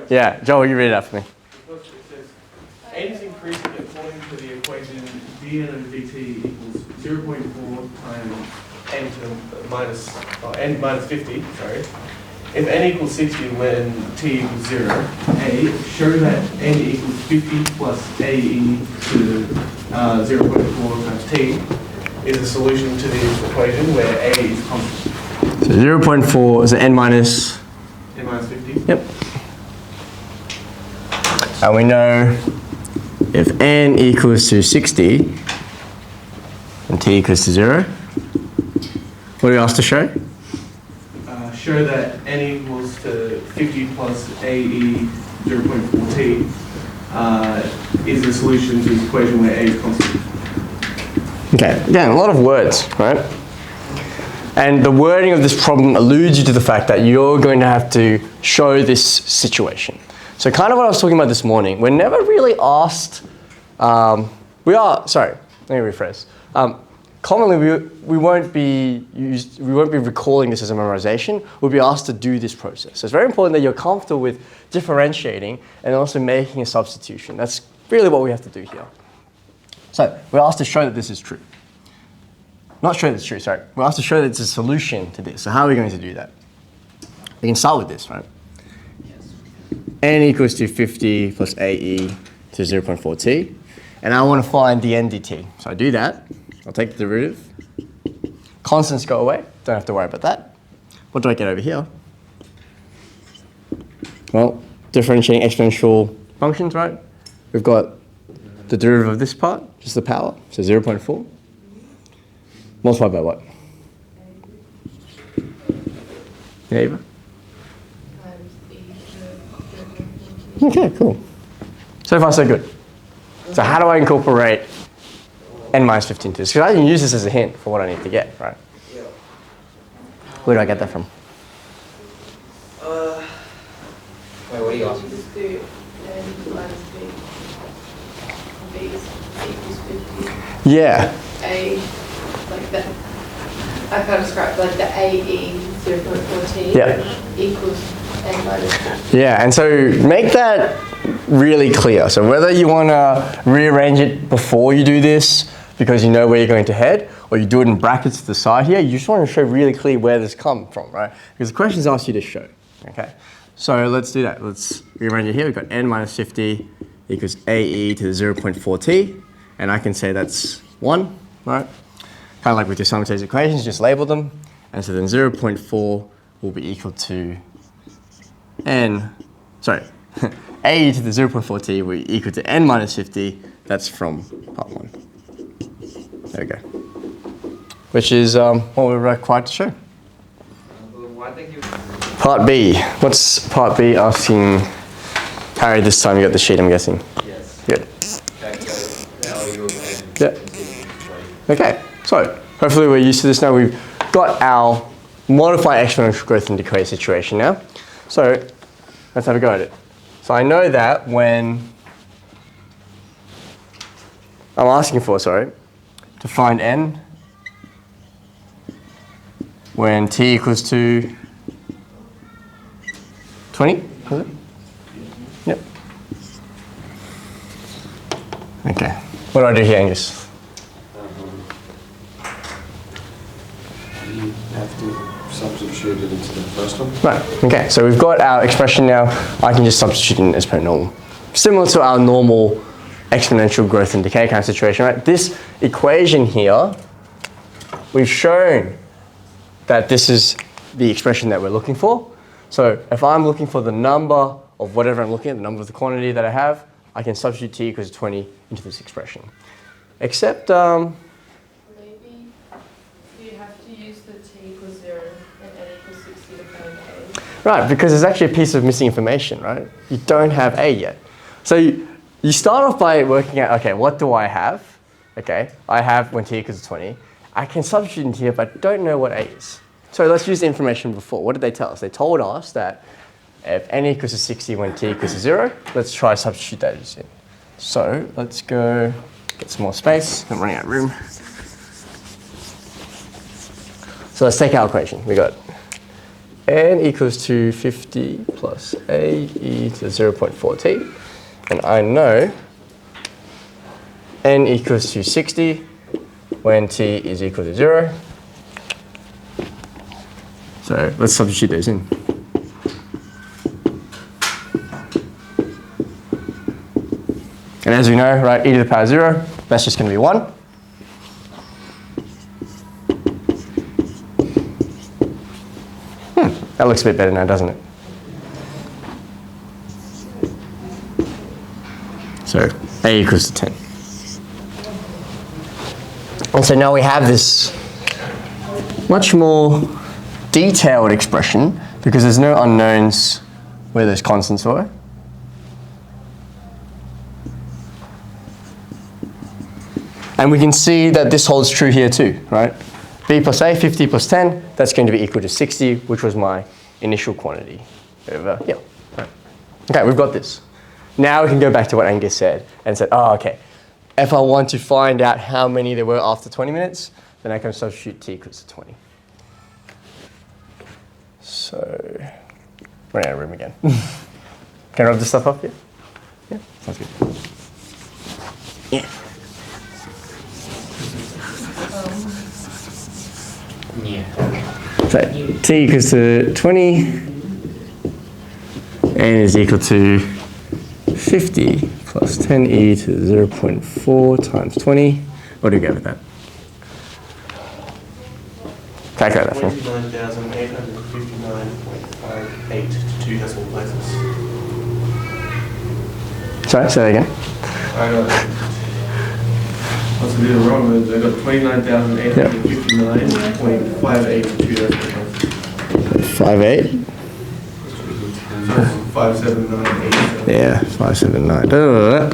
Yeah, Joel, you read it out for me. It says n is increasing according to the equation dn over dt equals 0.4 times n to the n minus 50, sorry. If n equals 60 when t equals 0, A, show that n equals 50 plus AE to 0.4 times t is a solution to the equation where A is constant. So 0.4 is n minus? N minus 50. Yep. And we know if n equals to 60 and t equals to 0, what are we asked to show? Show that n equals to 50 plus AE 0.4t is the solution to this equation where A is constant. Okay, again, a lot of words, right? And the wording of this problem alludes you to the fact that you're going to have to show this situation. So kind of what I was talking about this morning, we're never really asked, let me rephrase. Commonly, we won't be recalling this as a memorization. We'll be asked to do this process. So it's very important that you're comfortable with differentiating and also making a substitution. That's really what we have to do here. So we're asked to show that this is true. Not show that it's true, sorry. We're asked to show that it's a solution to this. So how are we going to do that? We can start with this, right? N equals to 50 plus AE to 0.4t. And I want to find the n dt. So I do that. I'll take the derivative. Constants go away. Don't have to worry about that. What do I get over here? Well, differentiating exponential functions, right? We've got the derivative of this part, just the power, so 0.4. Multiplied by what? Yeah, Eva? Okay, cool. So far, so good. So how do I incorporate n minus 15 to this? Because I can use this as a hint for what I need to get, right? Yeah. Where do I get that from? Wait, what are you asking? Just do n minus b. B equals 50. Yeah. A, like that. I can't describe, like the AE 0.14 equals n minus 50. Yeah, and so make that really clear. So whether you want to rearrange it before you do this because you know where you're going to head, or you do it in brackets to the side here, you just want to show really clear where this comes from, right? Because the questions ask you to show, okay? So let's do that. Let's rearrange it here. We've got n minus 50 equals AE to the 0.4t, and I can say that's 1, right? Kind of like with your simultaneous equations, just label them. And so then 0.4 will be equal to AE to the 0.4t will be equal to n minus 50. That's from part 1. There we go. Which is what we're required to show. Part B. What's part B asking? Harry, this time you got the sheet, I'm guessing. Yes. Good. Value of n. Yeah. Okay. So hopefully we're used to this now. We've got our modified exponential growth and decay situation now. So let's have a go at it. So I know that when I'm asking for, to find n when t equals to 20, is it? Yep. Okay. What do I do here, Angus? You have to substitute it into the first one. Right, okay, so we've got our expression now. I can just substitute in as per normal. Similar to our normal exponential growth and decay kind of situation, right? This equation here, we've shown that this is the expression that we're looking for. So if I'm looking for the number of whatever I'm looking at, the number of the quantity that I have, I can substitute t equals 20 into this expression. Except, Maybe you have to use the t equals 0 and n equals 60 to find a. right, because there's actually a piece of missing information, right? You don't have a yet. So you start off by working out, okay, what do I have? Okay, I have when t equals 20. I can substitute in here, but I don't know what a is. So let's use the information before. What did they tell us? They told us that if n equals to 60 when t equals to 0, let's try substitute that in. So let's go get some more space. I'm running out of room. So let's take our equation. We got n equals to 50 plus a e to the 0.4t. And I know n equals to 60 when t is equal to 0. So let's substitute those in. And as we know, right, e to the power 0, that's just going to be 1. That looks a bit better now, doesn't it? So a equals to 10. And so now we have this much more detailed expression because there's no unknowns where those constants were. And we can see that this holds true here too, right? B plus A, 50 plus 10, that's going to be equal to 60, which was my initial quantity over here. Right. Okay, we've got this. Now we can go back to what Angus said and said, oh, okay, if I want to find out how many there were after 20 minutes, then I can substitute t equals to 20. So, run out of room again. Can I rub this stuff off here? Yeah, sounds good. Yeah. Yeah. So t equals to 20, n is equal to 50 plus 10e to 0.4 times 20. What do we get with that? Calculate that for me. 29,859.58 to 2 decimal places. Sorry, say that again. I was a little wrong, but I got 29,859.58 to 2 decimal places. 5.8. 57987. Yeah, 579.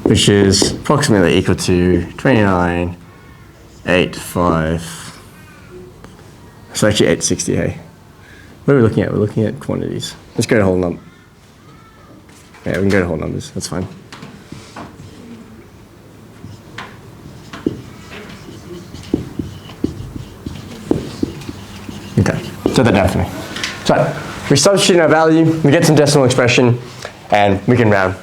Which is approximately equal to 29.85. It's actually 860, hey. What are we looking at? We're looking at quantities. Let's go to whole number. Yeah, we can go to whole numbers. That's fine. Okay, so that down for me. So, we substitute our value, we get some decimal expression, and we can round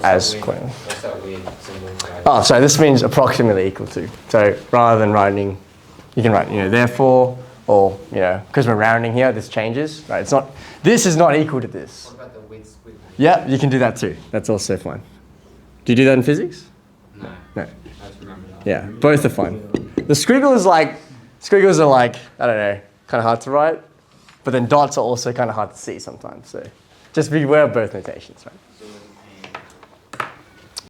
as quantity. What's that weird symbol? Oh, sorry, this means approximately equal to. So rather than writing, you can write, therefore, or, because we're rounding here, this changes, right? It's not, this is not equal to this. What about the weird squiggly? Yeah, you can do that too. That's also fine. Do you do that in physics? No. No. I just remember that. Yeah, both are fine. The squiggles are like, I don't know, kind of hard to write, but then dots are also kind of hard to see sometimes. So just beware of both notations, right? So